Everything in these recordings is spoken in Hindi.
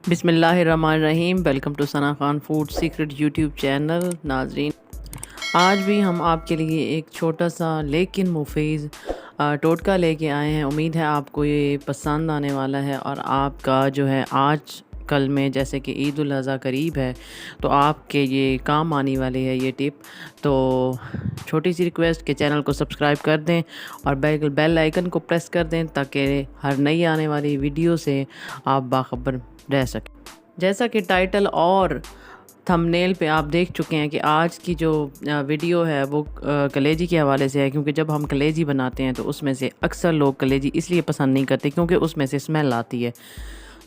बिस्मिल्लाहिर्रहमानिर्रहीम। Welcome to Sana Khan food secret YouTube channel. नाजरीन, आज भी हम आपके लिए एक छोटा सा लेकिन मुफीद टोटका लेके आए हैं। उम्मीद है आपको ये पसंद आने वाला है और आपका जो है आज कल में जैसे कि ईद उल अज़हा करीब है तो आपके ये काम आने वाली है ये टिप। तो छोटी सी रिक्वेस्ट कि चैनल को सब्सक्राइब कर दें और बेल आइकन को प्रेस कर दें ताकि हर नई आने वाली वीडियो से आप बाखबर रह सकें। जैसा कि टाइटल और थंबनेल पे आप देख चुके हैं कि आज की जो वीडियो है वो कलेजी के हवाले से है, क्योंकि जब हम कलेजी बनाते हैं तो उसमें से अक्सर लोग कलेजी इसलिए पसंद नहीं करते क्योंकि उसमें से स्मेल आती है।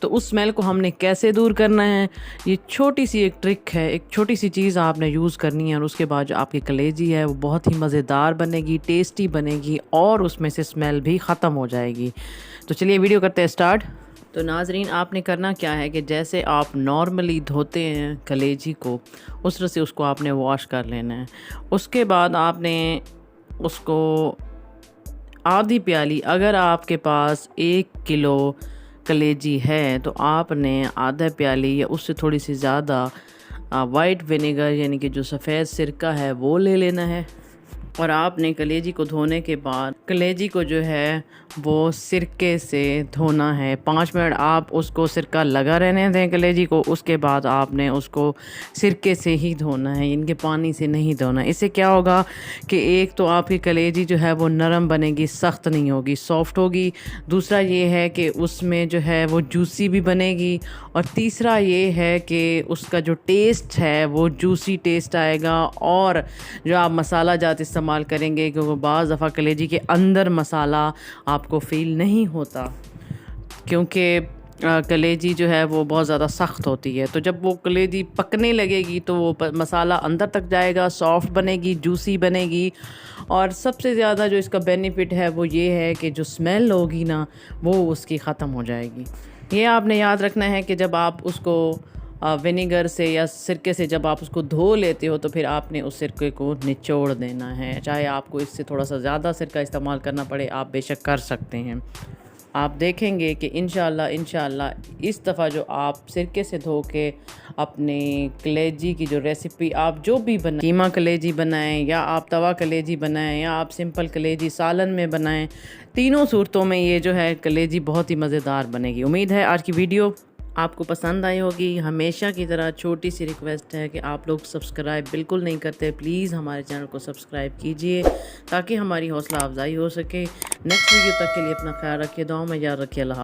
तो उस स्मेल को हमने कैसे दूर करना है, ये छोटी सी एक ट्रिक है। एक छोटी सी चीज़ आपने यूज़ करनी है और उसके बाद जो आपकी कलेजी है वो बहुत ही मज़ेदार बनेगी, टेस्टी बनेगी और उसमें से स्मेल भी ख़त्म हो जाएगी। तो चलिए वीडियो करते हैं स्टार्ट। तो नाजरीन, आपने करना क्या है कि जैसे आप नॉर्मली धोते हैं कलेजी को उस तरह से उसको आपने वॉश कर लेना है। उसके बाद आपने उसको आधी प्याली, अगर आपके पास 1 किलो कलेजी है तो आपने आधा प्याली या उससे थोड़ी सी ज़्यादा वाइट विनेगर यानी कि जो सफ़ेद सिरका है वो ले लेना है। और आपने कलेजी को धोने के बाद कलेजी को जो है वो सिरके से धोना है। 5 मिनट आप उसको सिरका लगा रहने दें कलेजी को। उसके बाद आपने उसको सिरके से ही धोना है, इनके पानी से नहीं धोना। इससे क्या होगा कि एक तो आपकी कलेजी जो है वो नरम बनेगी, सख्त नहीं होगी, सॉफ्ट होगी। दूसरा ये है कि उसमें जो है वो जूसी भी बनेगी। और तीसरा ये है कि उसका जो टेस्ट है वो जूसी टेस्ट आएगा। और जो आप मसाला जात इस्तेमाल करेंगे, क्योंकि बाज़ दफ़ा कलेजी के अंदर मसाला आपको फ़ील नहीं होता क्योंकि कलेजी जो है वो बहुत ज़्यादा सख्त होती है। तो जब वो कलेजी पकने लगेगी तो वो मसाला अंदर तक जाएगा, सॉफ्ट बनेगी, जूसी बनेगी। और सबसे ज़्यादा जो इसका बेनिफिट है वो ये है कि जो स्मेल होगी ना वो उसकी ख़त्म हो जाएगी। ये आपने याद रखना है कि जब आप उसको विनेगर से या सिरके से जब आप उसको धो लेते हो तो फिर आपने उस सिरके को निचोड़ देना है। चाहे आपको इससे थोड़ा सा ज़्यादा सिरका इस्तेमाल करना पड़े, आप बेशक कर सकते हैं। आप देखेंगे कि इंशाल्लाह इस दफ़ा जो आप सिरके से धो के अपने कलेजी की जो रेसिपी आप जो भी बनाएं, कीमा कलेजी बनाएं या आप तवा कलेजी बनाएं या आप सिंपल कलेजी सालन में बनाएं, तीनों सूरतों में ये जो है कलेजी बहुत ही मज़ेदार बनेगी। उम्मीद है आज की वीडियो आपको पसंद आई होगी। हमेशा की तरह छोटी सी रिक्वेस्ट है कि आप लोग सब्सक्राइब बिल्कुल नहीं करते, प्लीज़ हमारे चैनल को सब्सक्राइब कीजिए ताकि हमारी हौसला अफजाई हो सके। नेक्स्ट वीडियो तक के लिए अपना ख्याल रखिए, दुआ में याद रखिए। अल्लाह।